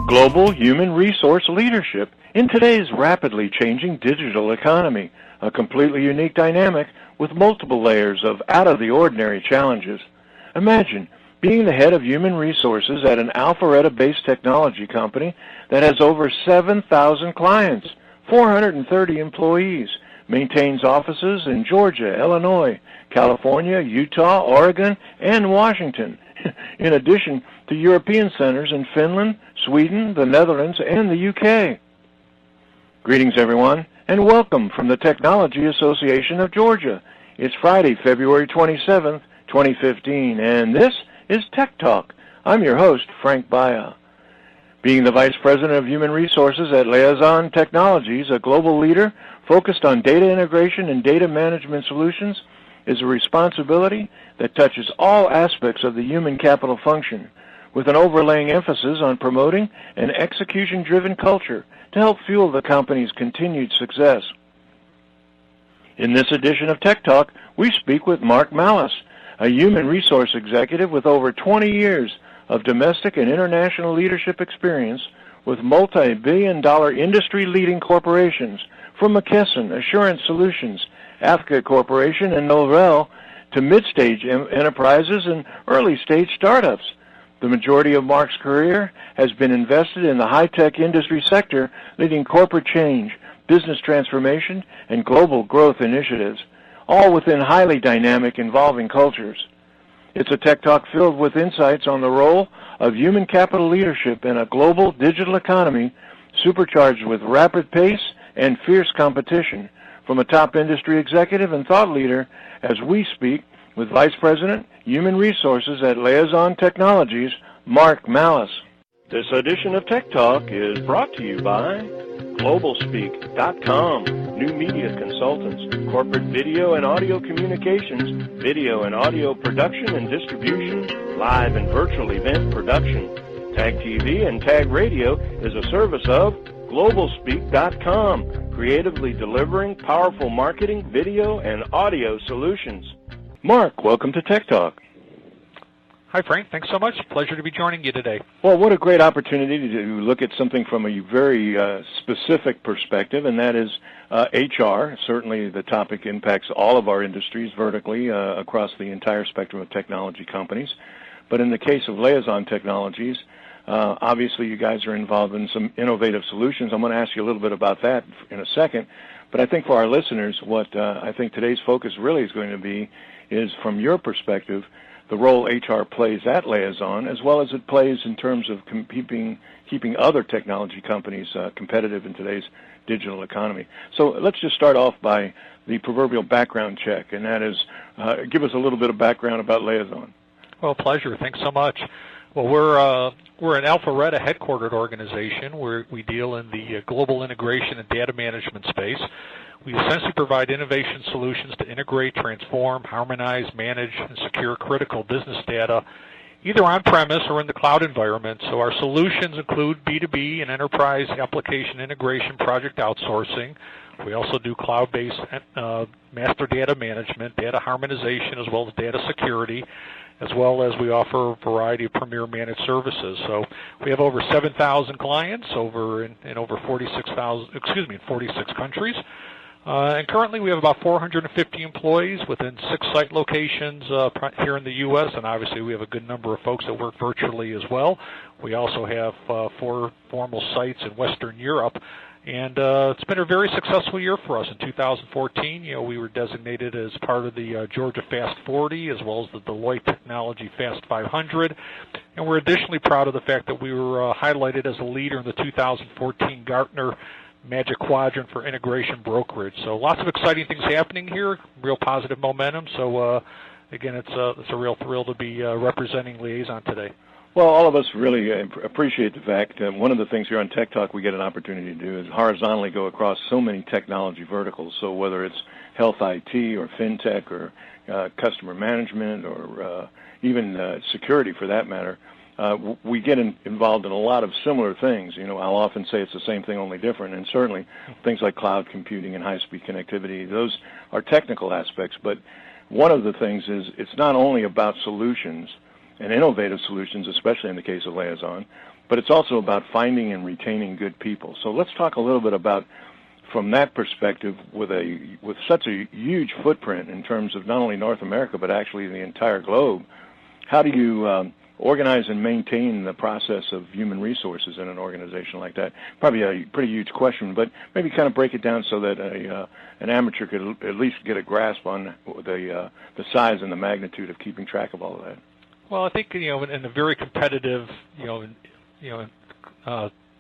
Global human resource leadership in today's rapidly changing digital economy, a completely unique dynamic with multiple layers of out-of-the-ordinary challenges. Imagine being the head of human resources at an Alpharetta-based technology company that has over 7,000 clients, 430 employees, maintains offices in Georgia, Illinois, California, Utah, Oregon, and Washington, in addition to European centers in Finland, Sweden, the Netherlands, and the UK. Greetings, everyone, and welcome from the Technology Association of Georgia. It's Friday, February 27th, 2015, and this is Tech Talk. I'm your host, Frank Baia. Being the Vice President of Human Resources at Liaison Technologies, a global leader focused on data integration and data management solutions, is a responsibility that touches all aspects of the human capital function, with an overlaying emphasis on promoting an execution-driven culture to help fuel the company's continued success. In this edition of Tech Talk, we speak with Mark Mallis, a human resource executive with over 20 years of domestic and international leadership experience with multi-billion-dollar industry-leading corporations from McKesson, Assurance Solutions, Africa Corporation, and Novell to mid-stage enterprises and early-stage startups. The majority of Mark's career has been invested in the high-tech industry sector, leading corporate change, business transformation, and global growth initiatives, all within highly dynamic, involving cultures. It's a Tech Talk filled with insights on the role of human capital leadership in a global digital economy supercharged with rapid pace and fierce competition, from a top industry executive and thought leader as we speak with Vice President, Human Resources at Liaison Technologies, Mark Mallis. This edition of Tech Talk is brought to you by GlobalSpeak.com, new media consultants, corporate video and audio communications, video and audio production and distribution, live and virtual event production. Tag TV and Tag Radio is a service of GlobalSpeak.com, creatively delivering powerful marketing, video, and audio solutions. Mark, welcome to Tech Talk. Hi, Frank. Thanks so much. Pleasure to be joining you today. Well, what a great opportunity to look at something from a very specific perspective, and that is HR. Certainly the topic impacts all of our industries vertically across the entire spectrum of technology companies. But in the case of Liaison Technologies, obviously you guys are involved in some innovative solutions. I'm going to ask you a little bit about that in a second. But I think for our listeners, what I think today's focus really is going to be is, from your perspective, the role HR plays at Liaison, as well as it plays in terms of keeping other technology companies competitive in today's digital economy. So let's just start off by the proverbial background check, and that is, give us a little bit of background about Liaison. Well, pleasure. Thanks so much. Well, we're an Alpharetta headquartered organization where we deal in the global integration and data management space. We essentially provide innovation solutions to integrate, transform, harmonize, manage, and secure critical business data, either on-premise or in the cloud environment. So our solutions include B2B and enterprise application integration project outsourcing. We also do cloud-based master data management, data harmonization, as well as data security, as well as we offer a variety of premier managed services. So we have over 7,000 clients in over 46 countries. And currently we have about 450 employees within 6 site locations here in the U.S., and obviously we have a good number of folks that work virtually as well. We also have 4 formal sites in Western Europe. And it's been a very successful year for us. In 2014, we were designated as part of the Georgia Fast 40, as well as the Deloitte Technology Fast 500. And we're additionally proud of the fact that we were highlighted as a leader in the 2014 Gartner Magic Quadrant for Integration Brokerage. So lots of exciting things happening here, real positive momentum. So again, it's a real thrill to be representing Liaison today. Well, all of us really appreciate the fact that one of the things here on Tech Talk we get an opportunity to do is horizontally go across so many technology verticals. So whether it's health IT or fintech or customer management or even security for that matter, we get involved in a lot of similar things. I'll often say it's the same thing, only different. And certainly things like cloud computing and high-speed connectivity, those are technical aspects. But one of the things is it's not only about solutions and innovative solutions, especially in the case of Liaison, but it's also about finding and retaining good people. So let's talk a little bit about, from that perspective, with such a huge footprint in terms of not only North America but actually the entire globe, how do you organize and maintain the process of human resources in an organization like that? Probably a pretty huge question, but maybe kind of break it down so that an amateur could at least get a grasp on the size and the magnitude of keeping track of all of that. Well, I think in a very competitive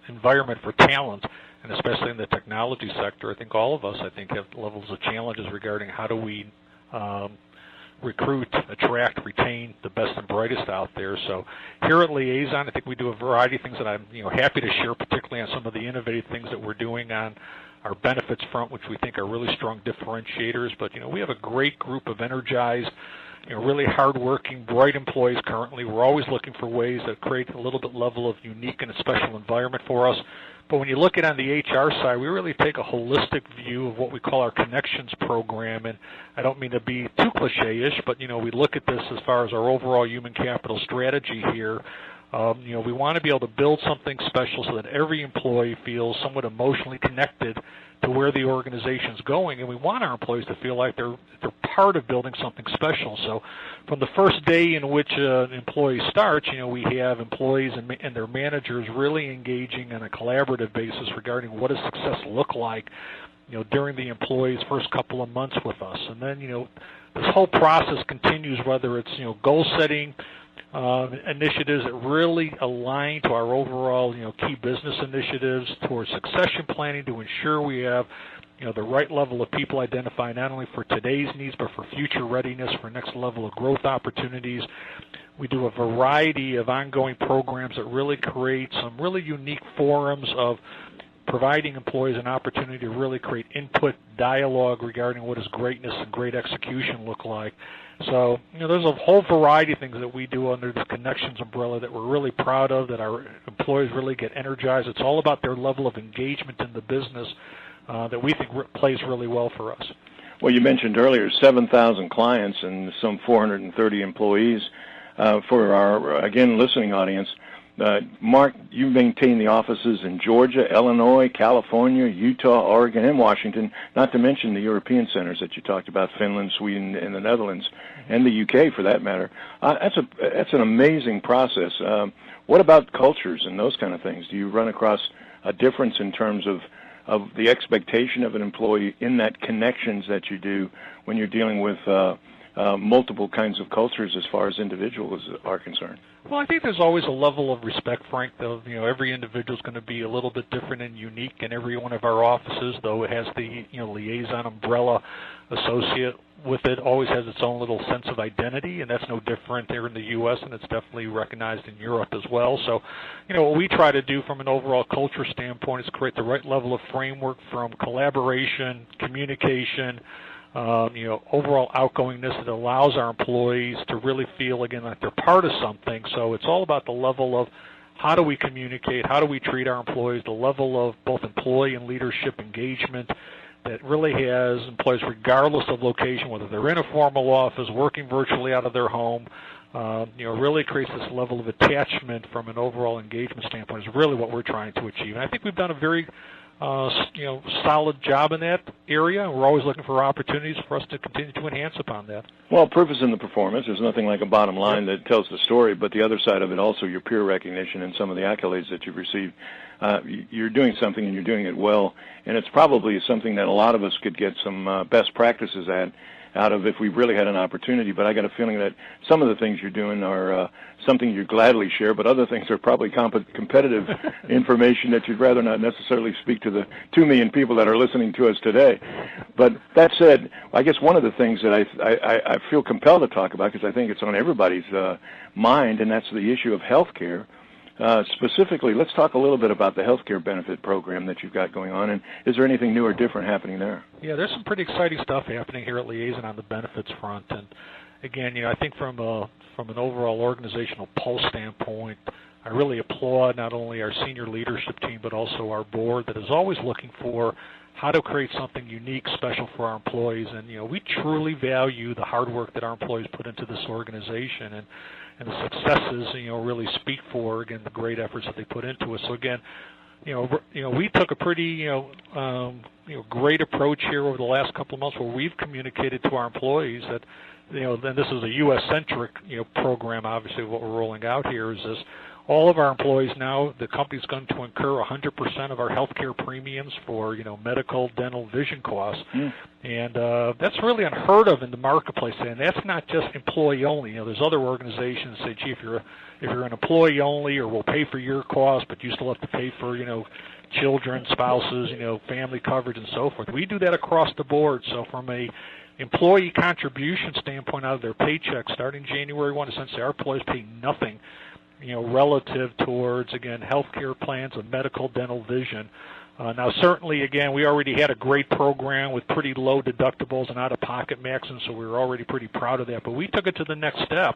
environment for talent, and especially in the technology sector, I think all of us have levels of challenges regarding how do we recruit, attract, retain the best and brightest out there. So here at Liaison, I think we do a variety of things that I'm happy to share, particularly on some of the innovative things that we're doing on our benefits front, which we think are really strong differentiators. But we have a great group of energized, really hardworking, bright employees currently. We're always looking for ways that create a little bit level of unique and a special environment for us. But when you look at it on the HR side, we really take a holistic view of what we call our Connections program. And I don't mean to be too cliche-ish, but we look at this as far as our overall human capital strategy here. We want to be able to build something special so that every employee feels somewhat emotionally connected to where the organization's going, and we want our employees to feel like they're part of building something special. So from the first day in which an employee starts, we have employees and their managers really engaging on a collaborative basis regarding what does success look like, during the employee's first couple of months with us. And then, this whole process continues, whether it's, goal setting, initiatives that really align to our overall, key business initiatives, towards succession planning to ensure we have, the right level of people identified not only for today's needs but for future readiness for next level of growth opportunities. We do a variety of ongoing programs that really create some really unique forums of providing employees an opportunity to really create input dialogue regarding what does greatness and great execution look like. So, there's a whole variety of things that we do under the Connections umbrella that we're really proud of, that our employees really get energized. It's all about their level of engagement in the business that we think plays really well for us. Well, you mentioned earlier 7,000 clients and some 430 employees. For our, again, listening audience, Mark, you maintain the offices in Georgia, Illinois, California, Utah, Oregon, and Washington, not to mention the European centers that you talked about, Finland, Sweden, and the Netherlands, and the UK for that matter. That's an amazing process. What about cultures and those kind of things? Do you run across a difference in terms of the expectation of an employee in that connections that you do when you're dealing with multiple kinds of cultures as far as individuals are concerned? Well, I think there's always a level of respect, Frank, though. Every individual is going to be a little bit different and unique in every one of our offices, though it has the Liaison umbrella associate with it, always has its own little sense of identity, and that's no different there in the U.S., and it's definitely recognized in Europe as well. So, what we try to do from an overall culture standpoint is create the right level of framework from collaboration, communication, overall outgoingness that allows our employees to really feel, again, like they're part of something. So it's all about the level of how do we communicate, how do we treat our employees, the level of both employee and leadership engagement that really has employees, regardless of location, whether they're in a formal office, working virtually out of their home, really creates this level of attachment from an overall engagement standpoint is really what we're trying to achieve. And I think we've done a very solid job in that area. We're always looking for opportunities for us to continue to enhance upon that. Well, proof is in the performance. There's nothing like a bottom line that tells the story, but the other side of it also, your peer recognition and some of the accolades that you've received. You're doing something and you're doing it well, and it's probably something that a lot of us could get some best practices out of if we really had an opportunity. But I got a feeling that some of the things you're doing are something you gladly share, but other things are probably competitive information that you'd rather not necessarily speak to the 2 million people that are listening to us today. But that said, I guess one of the things that I feel compelled to talk about, because I think it's on everybody's mind, and that's the issue of health care. Specifically, let's talk a little bit about the healthcare benefit program that you've got going on, and is there anything new or different happening there? Yeah, there's some pretty exciting stuff happening here at Liaison on the benefits front, and again, I think from an overall organizational pulse standpoint, I really applaud not only our senior leadership team but also our board that is always looking for how to create something unique, special for our employees. And, we truly value the hard work that our employees put into this organization, and the successes, really speak for, again, the great efforts that they put into it. So, again, we took a pretty, great approach here over the last couple of months where we've communicated to our employees that, then this is a U.S.-centric, program, obviously, what we're rolling out here is this. All of our employees now, the company's going to incur 100% of our health care premiums for, medical, dental, vision costs. And that's really unheard of in the marketplace. And that's not just employee only. There's other organizations that say, gee, if you're an employee only, or we'll pay for your costs, but you still have to pay for, children, spouses, family coverage, and so forth. We do that across the board. So from a employee contribution standpoint out of their paycheck, starting January 1, essentially our employees pay nothing, relative towards, again, health care plans of medical, dental, vision. Now, certainly, again, we already had a great program with pretty low deductibles and out-of-pocket maximums, so we were already pretty proud of that. But we took it to the next step.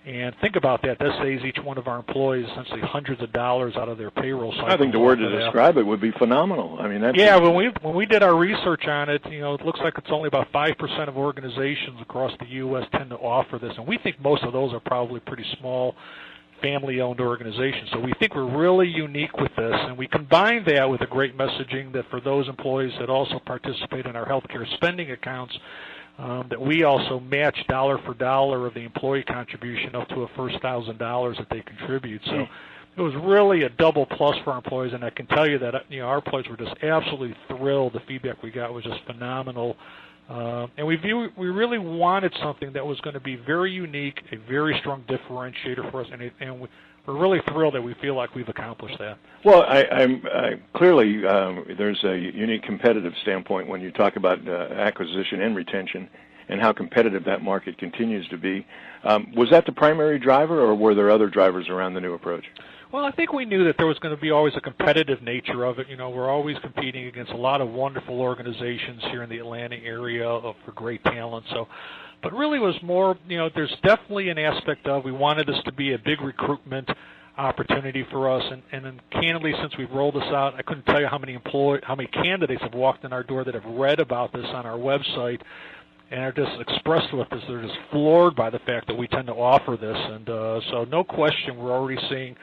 And think about that. That saves each one of our employees essentially hundreds of dollars out of their payroll cycle. I think the word to describe it would be phenomenal. I mean, that's when we did our research on it, it looks like it's only about 5% of organizations across the U.S. tend to offer this, and we think most of those are probably pretty small, family-owned organizations. So we think we're really unique with this, and we combine that with a great messaging that for those employees that also participate in our healthcare spending accounts, that we also match dollar for dollar of the employee contribution up to a first $1,000 that they contribute. So it was really a double plus for our employees, and I can tell you that our employees were just absolutely thrilled. The feedback we got was just phenomenal. And we really wanted something that was going to be very unique, a very strong differentiator for us, and we're really thrilled that we feel like we've accomplished that. Well, clearly there's a unique competitive standpoint when you talk about acquisition and retention and how competitive that market continues to be. Was that the primary driver, or were there other drivers around the new approach? Well, I think we knew that there was going to be always a competitive nature of it. We're always competing against a lot of wonderful organizations here in the Atlanta area for great talent. But really it was more, there's definitely an aspect of we wanted this to be a big recruitment opportunity for us. And then candidly, since we've rolled this out, I couldn't tell you how many candidates have walked in our door that have read about this on our website and are just expressed with us. They're just floored by the fact that we tend to offer this. And so no question, we're already seeing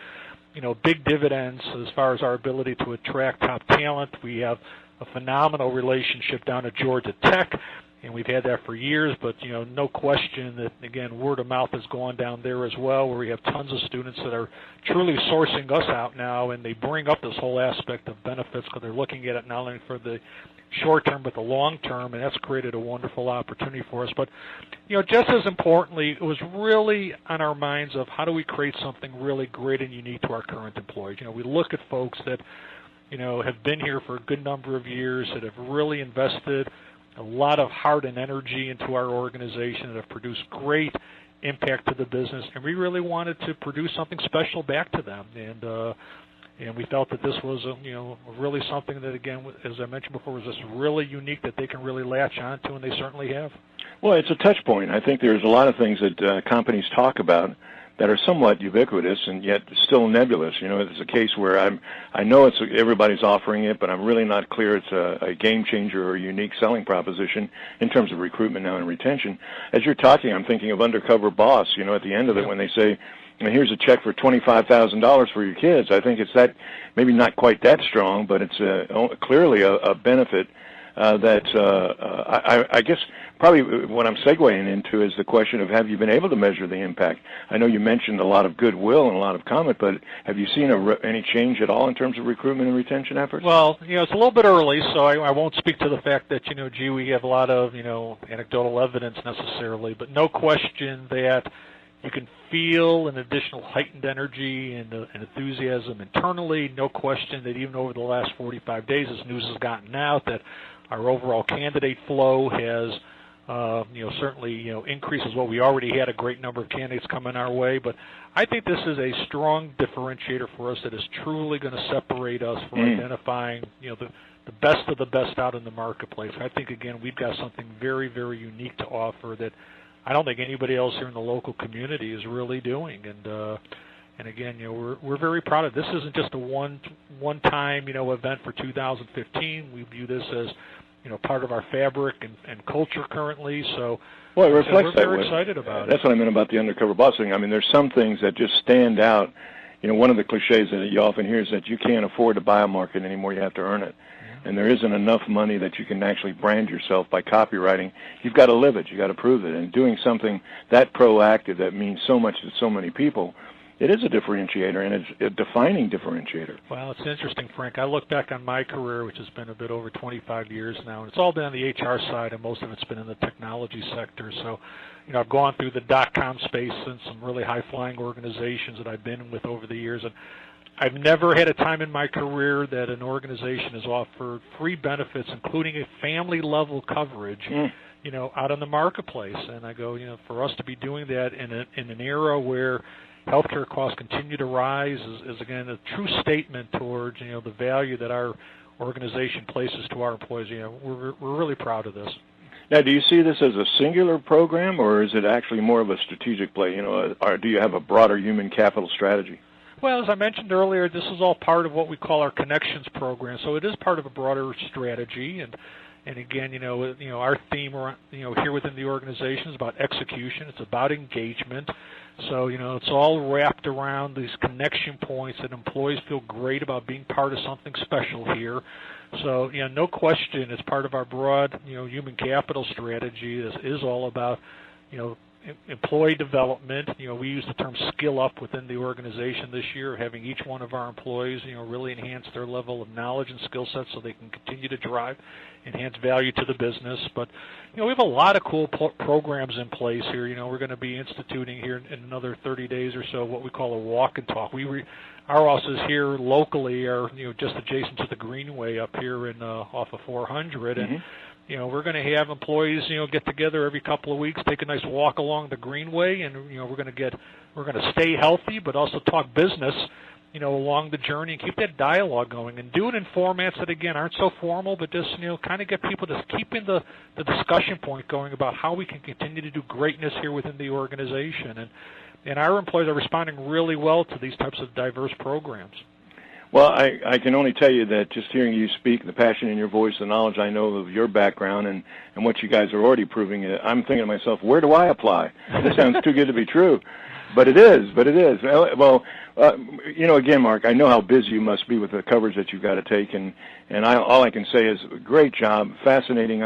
big dividends as far as our ability to attract top talent. We have a phenomenal relationship down at Georgia Tech, and we've had that for years, but, no question that, again, word of mouth has gone down there as well, where we have tons of students that are truly sourcing us out now, and they bring up this whole aspect of benefits because they're looking at it not only for the short term but the long term, and that's created a wonderful opportunity for us. But, just as importantly, it was really on our minds of how do we create something really great and unique to our current employees. We look at folks that, have been here for a good number of years, that have really invested a lot of heart and energy into our organization, that have produced great impact to the business, and we really wanted to produce something special back to them. And we felt that this was, really something that, again, as I mentioned before, was just really unique that they can really latch on to, and they certainly have. Well, it's a touch point. I think there's a lot of things that companies talk about that are somewhat ubiquitous and yet still nebulous. It's a case where I know everybody's offering it, but I'm really not clear it's a game changer or a unique selling proposition in terms of recruitment now and retention. As you're talking, I'm thinking of Undercover Boss, at the end of it when they say, here's a check for $25,000 for your kids. I think it's that, maybe not quite that strong, but it's clearly a benefit that I guess probably what I'm segueing into is the question of, have you been able to measure the impact? I know you mentioned a lot of goodwill and a lot of comment, but have you seen any change at all in terms of recruitment and retention efforts? Well, it's a little bit early, so I won't speak to the fact that, we have a lot of, anecdotal evidence necessarily, but no question that you can feel an additional heightened energy and enthusiasm internally. No question that even over the last 45 days, as news has gotten out, that our overall candidate flow has, certainly, increased as well. We already had a great number of candidates coming our way, but I think this is a strong differentiator for us that is truly going to separate us from identifying, the best of the best out in the marketplace. I think, again, we've got something very, very unique to offer that I don't think anybody else here in the local community is really doing. And And again, we're very proud of this. Isn't just a one-time event for 2015. We view this as part of our fabric and culture currently. So well, it reflects we're very excited about it. That's what I meant about the undercover boss thing. I mean, there's some things that just stand out. One of the cliches that you often hear is that you can't afford to buy a market anymore. You have to earn it. And there isn't enough money that you can actually brand yourself by copywriting. You've got to live it. You've got to prove it. And doing something that proactive that means so much to so many people, it is a differentiator, and it's a defining differentiator. Well, it's interesting, Frank. I look back on my career, which has been a bit over 25 years now, and it's all been on the HR side, and most of it's been in the technology sector. So, I've gone through the .com space and some really high-flying organizations that I've been with over the years, and I've never had a time in my career that an organization has offered free benefits, including a family-level coverage, out in the marketplace. And I go, for us to be doing that in an era where healthcare costs continue to rise is again a true statement towards the value that our organization places to our employees. We're really proud of this. Now, do you see this as a singular program, or is it actually more of a strategic play? Or do you have a broader human capital strategy? Well, as I mentioned earlier, this is all part of what we call our Connections program. So it is part of a broader strategy, and again, our theme, here within the organization is about execution. It's about engagement. So, it's all wrapped around these connection points that employees feel great about being part of something special here. So, no question, as part of our broad, human capital strategy, this is all about, employee development. We use the term skill up within the organization this year, having each one of our employees, really enhance their level of knowledge and skill sets so they can continue to drive enhance value to the business. But, we have a lot of cool programs in place here. We're going to be instituting here in another 30 days or so what we call a walk and talk. Our offices here locally are, just adjacent to the Greenway up here in off of 400, and we're going to have employees, get together every couple of weeks, take a nice walk along the Greenway, and we're going to stay healthy, but also talk business, along the journey and keep that dialogue going, and do it in formats that again aren't so formal, but just kind of get people to keeping the discussion point going about how we can continue to do greatness here within the organization, and our employees are responding really well to these types of diverse programs. Well, I can only tell you that just hearing you speak, the passion in your voice, the knowledge I know of your background and what you guys are already proving, I'm thinking to myself, where do I apply? This sounds too good to be true. But it is. Well, again, Mark, I know how busy you must be with the coverage that you've got to take, and all I can say is great job, fascinating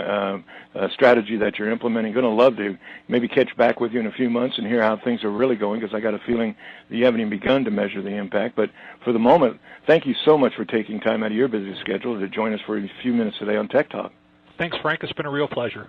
strategy that you're implementing. Going to love to maybe catch back with you in a few months and hear how things are really going, because I got a feeling that you haven't even begun to measure the impact. But for the moment, thank you so much for taking time out of your busy schedule to join us for a few minutes today on Tech Talk. Thanks, Frank. It's been a real pleasure.